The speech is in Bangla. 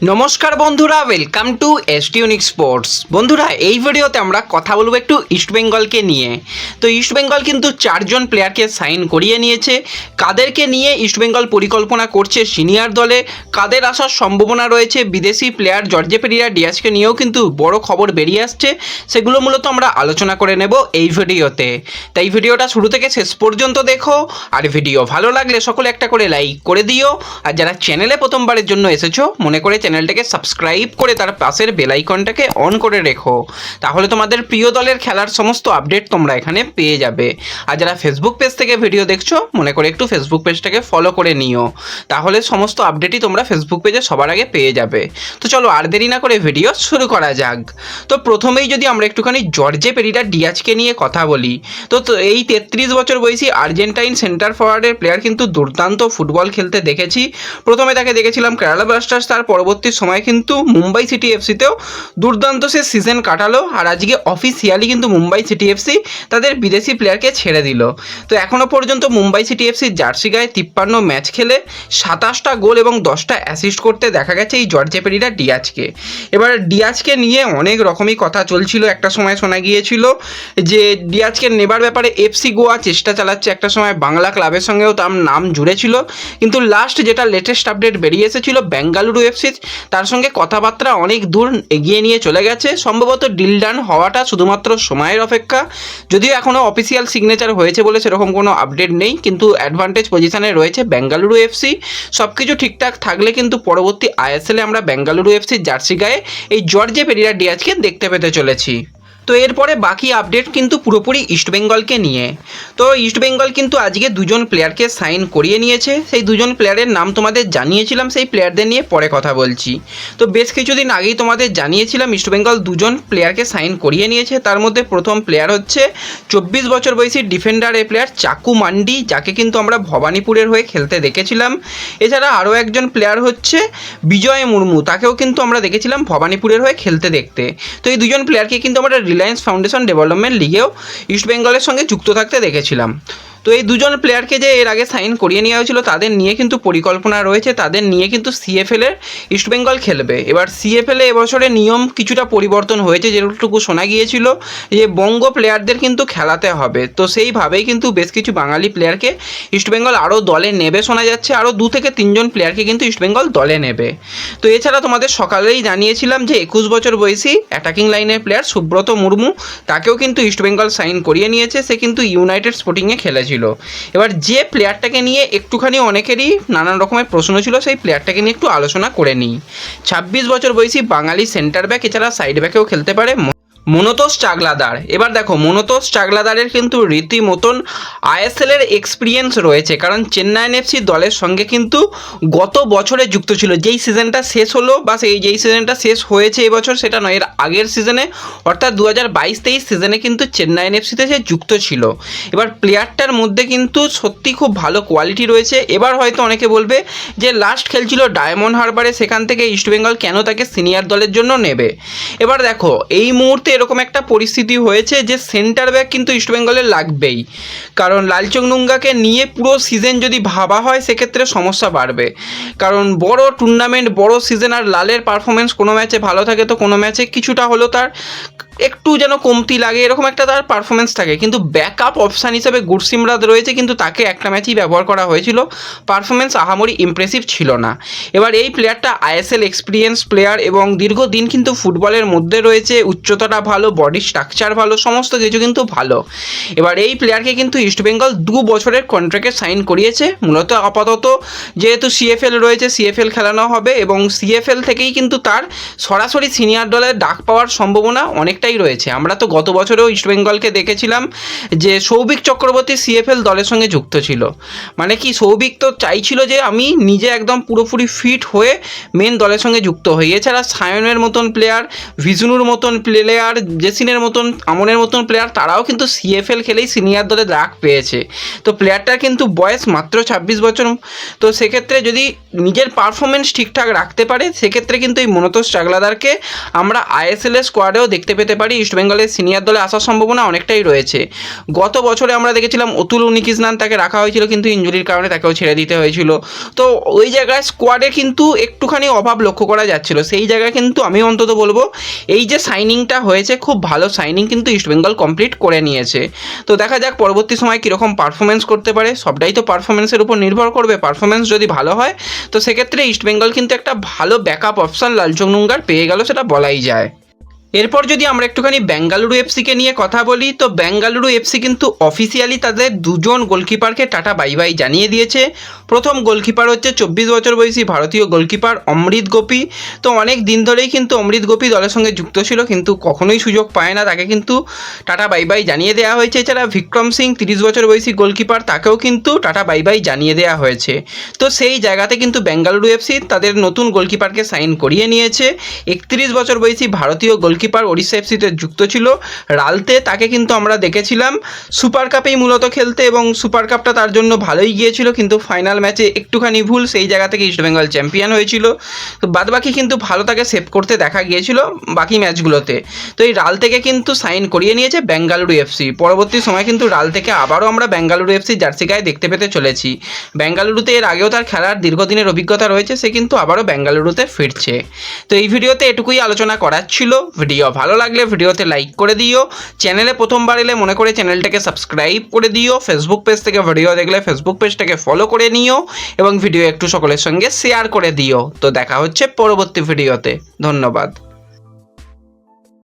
নমস্কার বন্ধুরা, welcome to ST unique sports. বন্ধুরা, এই ভিডিওতে আমরা কথা বলবো একটু ইস্টবেঙ্গলকে নিয়ে। তো ইস্টবেঙ্গল কিন্তু 4জন প্লেয়ারকে সাইন করিয়ে নিয়েছে। কাদেরকে নিয়ে ইস্টবেঙ্গল পরিকল্পনা করছে সিনিয়র দলে, কাদের আসার সম্ভাবনা রয়েছে, বিদেশি প্লেয়ার জর্জে পেরেরা ডিয়াজকে নিয়েও কিন্তু বড় খবর বেরিয়ে আসছে, সেগুলো মূলত আমরা আলোচনা করে নেব এই ভিডিওতে। তাই ভিডিওটা শুরু থেকে শেষ পর্যন্ত দেখো, আর ভিডিও ভালো লাগলে সকলে একটা করে লাইক করে দিও। আর যারা চ্যানেলে প্রথমবারের জন্য এসেছো, মনে করে চ্যানেলটাকে সাবস্ক্রাইব করে তার পাশের বেল আইকনটাকে অন করে রেখো, তাহলে তোমাদের প্রিয় দলের খেলার সমস্ত আপডেট তোমরা এখানে পেয়ে যাবে। আর যারা ফেসবুক পেজ থেকে ভিডিও দেখছো, মনে করে একটু ফেসবুক পেজটাকে ফলো করে নিও, তাহলে সমস্ত আপডেটই তোমরা ফেসবুক পেজে সবার আগে পেয়ে যাবে। তো চলো আর দেরি না করে ভিডিও শুরু করা যাক। তো প্রথমেই যদি আমরা একটুখানি জর্জে পেরেরা ডিয়াজকে নিয়ে কথা বলি, তো এই 33 বছর বয়সী আর্জেন্টাইন সেন্টার ফরওয়ার্ডের প্লেয়ার কিন্তু দুর্দান্ত ফুটবল খেলতে দেখেছি। প্রথমে তাকে দেখেছিলাম কেরালা ব্লাস্টার্স, তার পরবর্তী সময় কিন্তু মুম্বাই সিটি এফসিতেও দুর্দান্ত সে সিজন কাটালো। আর আজকে অফিসিয়ালি কিন্তু মুম্বাই সিটি এফসি তাদের বিদেশি প্লেয়ারকে ছেড়ে দিল। তো এখনও পর্যন্ত মুম্বাই সিটি এফসির জার্সি গায়ে 53 ম্যাচ খেলে 27টা গোল এবং 10টা অ্যাসিস্ট করতে দেখা গেছে এই জর্জে পেরেরা ডিয়াজকে। এবার ডিয়াজকে নিয়ে অনেক রকমই কথা চলছিল। একটা সময় শোনা গিয়েছিল যে ডিয়াজকে নেবার ব্যাপারে এফসি গোয়া চেষ্টা চালাচ্ছে, একটা সময় বাংলা ক্লাবের সঙ্গেও তার নাম জুড়েছিল। কিন্তু লাস্ট যেটা লেটেস্ট আপডেট বেরিয়ে এসেছিল, বেঙ্গালুরু এফসি তার সঙ্গে কথাবার্তা অনেক দূর এগিয়ে নিয়ে চলে গেছে। সম্ভবত ডিল ডান হওয়াটা শুধুমাত্র সময়ের অপেক্ষা। যদিও এখনও অফিসিয়াল সিগনেচার হয়েছে বলে সেরকম কোনো আপডেট নেই, কিন্তু অ্যাডভান্টেজ পজিশনে রয়েছে বেঙ্গালুরু এফসি। সব কিছু ঠিকঠাক থাকলে কিন্তু পরবর্তী আইএসএলে আমরা বেঙ্গালুরু এফসির জার্সি গায়ে এই জর্জে পেরেরা ডিয়াজকে দেখতে পেতে চলেছি। তো এরপরে বাকি আপডেট কিন্তু পুরোপুরি ইস্টবেঙ্গলকে নিয়ে। তো ইস্টবেঙ্গল কিন্তু আজকে 2জন প্লেয়ারকে সাইন করিয়ে নিয়েছে। সেই 2জন প্লেয়ারের নাম তোমাদের জানিয়েছিলাম, সেই প্লেয়ারদের নিয়ে পরে কথা বলছি। তো বেশ কিছুদিন আগেই তোমাদের জানিয়েছিলাম ইস্টবেঙ্গল 2জন প্লেয়ারকে সাইন করিয়ে নিয়েছে। তার মধ্যে প্রথম প্লেয়ার হচ্ছে 24 বছর বয়সী ডিফেন্ডার এই প্লেয়ার চাকু মান্ডি, যাকে কিন্তু আমরা ভবানীপুরের হয়ে খেলতে দেখেছিলাম। এছাড়া আরও একজন প্লেয়ার হচ্ছে বিজয় মুর্মু, তাকেও কিন্তু আমরা দেখেছিলাম ভবানীপুরের হয়ে খেলতে দেখতে। তো এই 2জন প্লেয়ারকে কিন্তু আমরা রিলায়েন্স ফাউন্ডেশন ডেভেলপমেন্ট লিগেও ইস্টবেঙ্গলের সঙ্গে যুক্ত থাকতে দেখেছিলাম। তো এই 2জন প্লেয়ারকে যে এর আগে সাইন করিয়ে নেওয়া হয়েছিল, তাদের নিয়ে কিন্তু পরিকল্পনা রয়েছে, তাদের নিয়ে কিন্তু সিএফএলের ইস্টবেঙ্গল খেলবে। এবার সিএফএলে এবছরে নিয়ম কিছুটা পরিবর্তন হয়েছে, যেটুকু শোনা গিয়েছিল যে বঙ্গ প্লেয়ারদের কিন্তু খেলাতে হবে। তো সেইভাবেই কিন্তু বেশ কিছু বাঙালি প্লেয়ারকে ইস্টবেঙ্গল আরও দলে নেবে শোনা যাচ্ছে। আরও 2 থেকে 3জন প্লেয়ারকে কিন্তু ইস্টবেঙ্গল দলে নেবে। তো এছাড়া তোমাদের সকালেই জানিয়েছিলাম যে 21 বছর বয়সী অ্যাটাকিং লাইনের প্লেয়ার সুব্রত মুর্মু, তাকেও কিন্তু ইস্টবেঙ্গল সাইন করিয়ে নিয়েছে। সে কিন্তু ইউনাইটেড স্পোর্টিংয়ে খেলেছে। এবার যে প্লেয়ারটাকে নিয়ে একটুখানি অনেকেরই নানান রকমের প্রশ্ন ছিল, সেই প্লেয়ারটাকে নিয়ে একটু আলোচনা করে নিই। 26 বছর বয়সী বাঙালি সেন্টার ব্যাক, এছাড়া সাইড ব্যাকেও খেলতে পারে, মনোতোষ চাগলাদার। এবার দেখো, মনোতোষ চাগলাদারের কিন্তু রীতিমতন আইএসএলের এক্সপিরিয়েন্স রয়েছে, কারণ চেন্নাই এফসি দলের সঙ্গে কিন্তু গত বছরে যুক্ত ছিল। যেই সিজনটা শেষ হলো বা যেই সিজনটা শেষ হয়েছে এবছর, সেটা নয়, এর আগের সিজনে অর্থাৎ 2022-23 সিজনে কিন্তু চেন্নাই এফসিতে সে যুক্ত ছিল। এবার প্লেয়ারটার মধ্যে কিন্তু সত্যি খুব ভালো কোয়ালিটি রয়েছে। এবার হয়তো অনেকে বলবে যে লাস্ট খেলছিল ডায়মন্ড হারবারে, সেখান থেকে ইস্টবেঙ্গল কেন তাকে সিনিয়র দলের জন্য নেবে। এবার দেখো, এই মুহূর্তে এরকম একটা পরিস্থিতি হয়েছে যে সেন্টার ব্যাক কিন্তু ইস্টবেঙ্গলের লাগবেই, কারণ লালচং নুঙ্গাকে নিয়ে পুরো সিজন যদি ভাবা হয় সেক্ষেত্রে সমস্যা বাড়বে। কারণ বড় টুর্নামেন্ট, বড় সিজন, আর লালের পারফরমেন্স কোনো ম্যাচে ভালো থাকে তো কোনো ম্যাচে কিছুটা হলো তার একটু যেন কমতি লাগে, এরকম একটা তার পারফরমেন্স থাকে। কিন্তু ব্যাকআপ অপশান হিসেবে গুরসিমরাত রয়েছে, কিন্তু তাকে একটা ম্যাচেই ব্যবহার করা হয়েছিল, পারফরমেন্স আহামরি ইমপ্রেসিভ ছিল না। এবার এই প্লেয়ারটা আইএসএল এক্সপিরিয়েন্স প্লেয়ার এবং দীর্ঘদিন কিন্তু ফুটবলের মধ্যে রয়েছে, উচ্চতাটা ভালো, বডি স্ট্রাকচার ভালো, সমস্ত কিছু কিন্তু ভালো। এবার এই প্লেয়ারকে কিন্তু ইস্টবেঙ্গল 2 বছরের কন্ট্রাক্টে সাইন করিয়েছে। মূলত আপাতত যেহেতু সিএফএল রয়েছে, সিএফএল খেলানো হবে এবং সিএফএল থেকেই কিন্তু তার সরাসরি সিনিয়র দলের ডাক পাওয়ার সম্ভাবনা অনেকটাই রয়েছে। আমরা তো গত বছরেও ইস্টবেঙ্গলকে দেখেছিলাম যে সৌভিক চক্রবর্তী সিএফএল দলের সঙ্গে যুক্ত ছিল। মানে কি, সৌভিক তো চাইছিল যে আমি নিজে একদম পুরোপুরি ফিট হয়ে মেন দলের সঙ্গে যুক্ত হই। এছাড়া সায়নের মতন প্লেয়ার, ভিজনুর মতন প্লেয়ার, জেসিনের মতন, আমনের মতন প্লেয়ার, তারাও কিন্তু সিএফএল খেলেই সিনিয়র দলে ডাক পেয়েছে। তো প্লেয়ারটার কিন্তু বয়স মাত্র 26 বছর। তো সেক্ষেত্রে যদি নিজের পারফরমেন্স ঠিকঠাক রাখতে পারে, সেক্ষেত্রে কিন্তু এই মনোতোষ চাগলাদারকে আমরা আইএসএল স্কোয়াডেও দেখতে পেতে পারি ইস্টবেঙ্গলের সিনিয়র দলে আসার সম্ভাবনা অনেকটাই রয়েছে। গত বছরে আমরা দেখেছিলাম অতুল উনিকৃষ্ণান, তাকে রাখা হয়েছিল কিন্তু ইনজুরির কারণে তাকেও ছেড়ে দিতে হয়েছিল। তো ওই জায়গায় স্কোয়াডে কিন্তু একটুখানি অভাব লক্ষ্য করা যাচ্ছিল। সেই জায়গায় কিন্তু আমি অন্তত বলবো এই যে সাইনিংটা হয়েছে, খুব ভালো সাইনিং কিন্তু ইস্টবেঙ্গল কমপ্লিট করে নিয়েছে। তো দেখা যাক পরবর্তী সময় কীরকম পারফরমেন্স করতে পারে, সবটাই তো পারফরমেন্সের উপর নির্ভর করবে। পারফরমেন্স যদি ভালো হয় তো সেক্ষেত্রে ইস্টবেঙ্গল কিন্তু একটা ভালো ব্যাকআপ অপশান লালচুংনুঙ্গার পেয়ে গেল, সেটা বলাই যায়। এরপর যদি আমরা একটুখানি বেঙ্গালুরু এফসিকে নিয়ে কথা বলি, তো বেঙ্গালুরু এফসি কিন্তু অফিসিয়ালি তাদের দুজন গোলকিপারকে টাটা বাই বাই জানিয়ে দিয়েছে। প্রথম গোলকিপার হচ্ছে 24 বছর বয়সী ভারতীয় গোলকিপার অমৃত গোপী। তো অনেক দিন ধরেই কিন্তু অমৃত গোপী দলের সঙ্গে যুক্ত ছিল, কিন্তু কখনোই সুযোগ পায় না, তাকে কিন্তু টাটা বাই বাই জানিয়ে দেওয়া হয়েছে। এছাড়া বিক্রম সিং 30 বছর বয়সী গোলকিপার, তাকেও কিন্তু টাটা বাই বাই জানিয়ে দেওয়া হয়েছে। তো সেই জায়গাতে কিন্তু বেঙ্গালুরু এফসি তাদের নতুন গোলকিপারকে সাইন করিয়ে নিয়েছে। 31 বছর বয়সী ভারতীয় গোলকিপার ওড়িশা এফসিতে যুক্ত ছিল রালতে, তাকে কিন্তু আমরা দেখেছিলাম সুপার কাপেই মূলত খেলতে, এবং সুপার কাপটা তার জন্য ভালোই গিয়েছিল, কিন্তু ফাইনাল ম্যাচে একটুখানি ভুল, সেই জায়গা থেকে ইস্টবেঙ্গল চ্যাম্পিয়ন হয়েছিল। তো বাদবাকি কিন্তু ভালো তাকে সেভ করতে দেখা গিয়েছিল বাকি ম্যাচগুলোতে। তো এই রাল থেকে কিন্তু সাইন করিয়ে নিয়েছে বেঙ্গালুরু এফসি। পরবর্তী সময় কিন্তু রাল থেকে আবারও আমরা বেঙ্গালুরু এফসি জার্সি গায়ে দেখতে পেতে চলেছি। বেঙ্গালুরুতে এর আগেও তার খেলার দীর্ঘদিনের অভিজ্ঞতা রয়েছে, সে কিন্তু আবারও বেঙ্গালুরুতে ফিরছে। তো এই ভিডিওতে এটুকুই আলোচনা করার ছিল। ভিডিও ভালো লাগলে ভিডিওতে লাইক করে দিও, চ্যানেলে প্রথমবার এলে মনে করে চ্যানেলটাকে সাবস্ক্রাইব করে দিও, ফেসবুক পেজ থেকে ভিডিও দেখলে ফেসবুক পেজটাকে ফলো করে নিও, এবং ভিডিও একটু সকলের সঙ্গে শেয়ার করে দিও। তো দেখা হচ্ছে পরবর্তী ভিডিওতে। ধন্যবাদ।